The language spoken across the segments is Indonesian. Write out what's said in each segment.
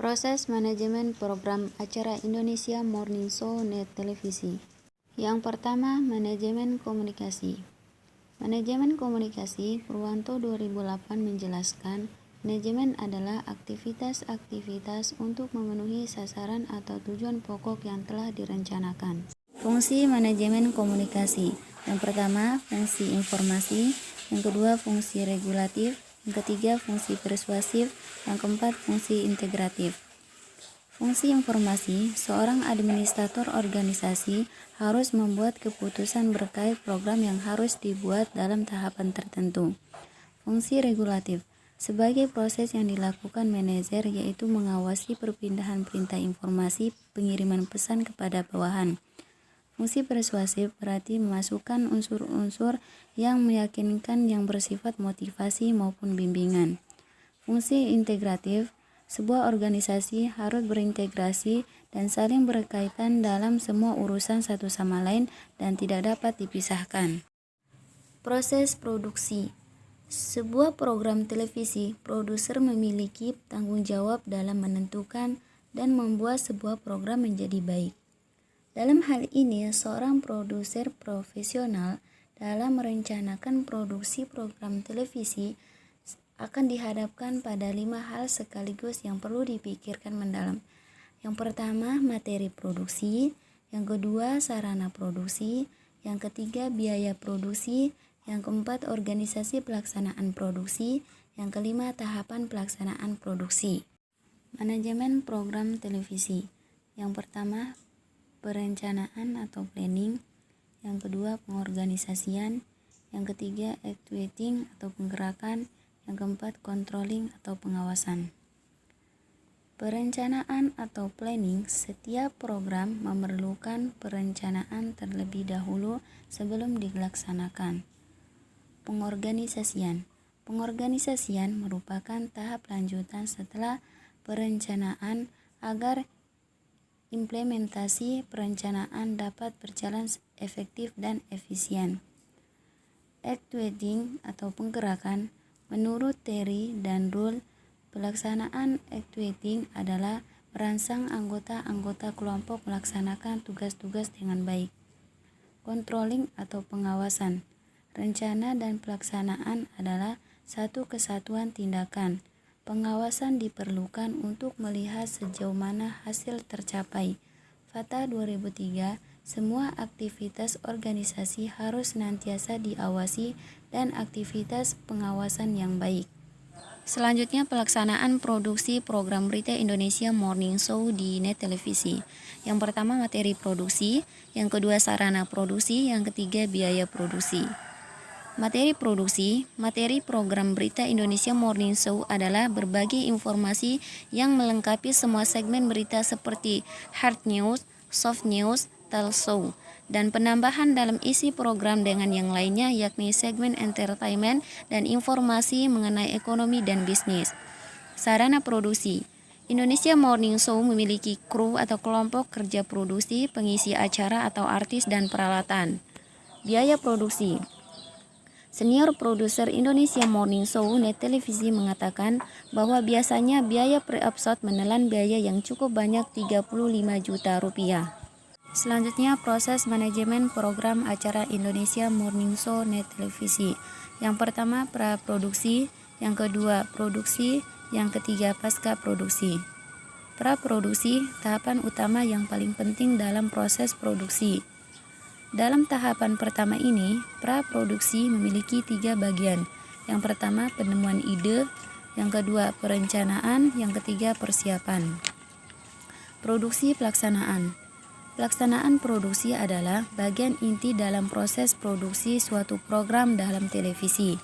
Proses manajemen program acara Indonesia Morning Show Net Televisi. Yang pertama, manajemen komunikasi. Manajemen komunikasi, Purwanto 2008 menjelaskan, manajemen adalah aktivitas-aktivitas untuk memenuhi sasaran atau tujuan pokok yang telah direncanakan. Fungsi manajemen komunikasi. Yang pertama, fungsi informasi. Yang kedua, fungsi regulatif. Yang ketiga, fungsi persuasif. Yang keempat, fungsi integratif. Fungsi informasi, seorang administrator organisasi harus membuat keputusan berkait program yang harus dibuat dalam tahapan tertentu. Fungsi regulatif, sebagai proses yang dilakukan manajer yaitu mengawasi perpindahan perintah informasi pengiriman pesan kepada bawahan. Fungsi persuasif berarti memasukkan unsur-unsur yang meyakinkan yang bersifat motivasi maupun bimbingan. Fungsi integratif, sebuah organisasi harus berintegrasi dan saling berkaitan dalam semua urusan satu sama lain dan tidak dapat dipisahkan. Proses produksi. Sebuah program televisi, produser memiliki tanggung jawab dalam menentukan dan membuat sebuah program menjadi baik. Dalam hal ini, seorang produser profesional dalam merencanakan produksi program televisi akan dihadapkan pada 5 hal sekaligus yang perlu dipikirkan mendalam. Yang pertama, materi produksi. Yang kedua, sarana produksi. Yang ketiga, biaya produksi. Yang keempat, organisasi pelaksanaan produksi. Yang kelima, tahapan pelaksanaan produksi. Manajemen program televisi. Yang pertama, perencanaan atau planning. Yang kedua, pengorganisasian. Yang ketiga, actuating atau penggerakan. Yang keempat, controlling atau pengawasan. Perencanaan atau planning, setiap program memerlukan perencanaan terlebih dahulu sebelum dilaksanakan. Pengorganisasian. Pengorganisasian merupakan tahap lanjutan setelah perencanaan agar implementasi perencanaan dapat berjalan efektif dan efisien. Actuating atau penggerakan. Menurut Terry dan Rule, pelaksanaan actuating adalah merangsang anggota-anggota kelompok melaksanakan tugas-tugas dengan baik. Controlling atau pengawasan. Rencana dan pelaksanaan adalah satu kesatuan tindakan. Pengawasan diperlukan untuk melihat sejauh mana hasil tercapai. Fatah 2003, semua aktivitas organisasi harus senantiasa diawasi dan aktivitas pengawasan yang baik. Selanjutnya, pelaksanaan produksi program berita Indonesia Morning Show di net televisi. Yang pertama, materi produksi. Yang kedua, sarana produksi. Yang ketiga, biaya produksi. Materi produksi. Materi program berita Indonesia Morning Show adalah berbagai informasi yang melengkapi semua segmen berita seperti hard news, soft news, talk show, dan penambahan dalam isi program dengan yang lainnya yakni segmen entertainment dan informasi mengenai ekonomi dan bisnis. Sarana produksi. Indonesia Morning Show memiliki kru atau kelompok kerja produksi, pengisi acara atau artis dan peralatan. Biaya produksi. Senior produser Indonesia Morning Show net televisi mengatakan bahwa biasanya biaya per episode menelan biaya yang cukup banyak 35 juta rupiah. Selanjutnya, proses manajemen program acara Indonesia Morning Show net televisi. Yang pertama, praproduksi. Yang kedua, produksi. Yang ketiga, pasca produksi. Praproduksi, tahapan utama yang paling penting dalam proses produksi. Dalam tahapan pertama ini, praproduksi memiliki 3 bagian. Yang pertama, penemuan ide. Yang kedua, perencanaan. Yang ketiga, persiapan. Produksi pelaksanaan. Pelaksanaan produksi adalah bagian inti dalam proses produksi suatu program dalam televisi.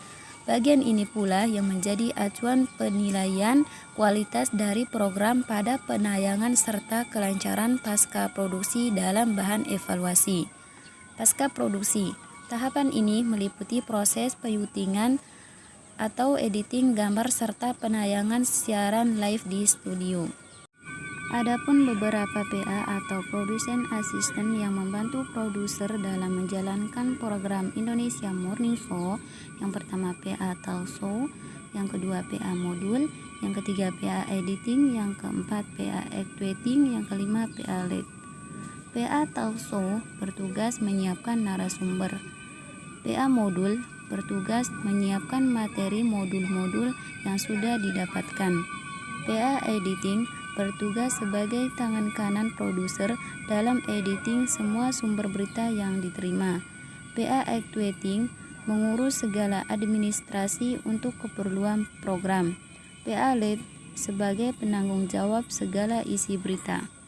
Bagian ini pula yang menjadi acuan penilaian kualitas dari program pada penayangan serta kelancaran pasca produksi dalam bahan evaluasi. Pasca produksi, tahapan ini meliputi proses penyutingan atau editing gambar serta penayangan siaran live di studio. Adapun beberapa PA atau production assistant yang membantu produser dalam menjalankan program Indonesia Morning Show. Yang pertama, PA talk show, yang kedua PA modul, yang ketiga PA editing, yang keempat PA actuating, yang kelima PA lead. PA talkshow bertugas menyiapkan narasumber. PA modul bertugas menyiapkan materi modul-modul yang sudah didapatkan. PA editing bertugas sebagai tangan kanan produser dalam editing semua sumber berita yang diterima. PA actuating mengurus segala administrasi untuk keperluan program. PA lead sebagai penanggung jawab segala isi berita.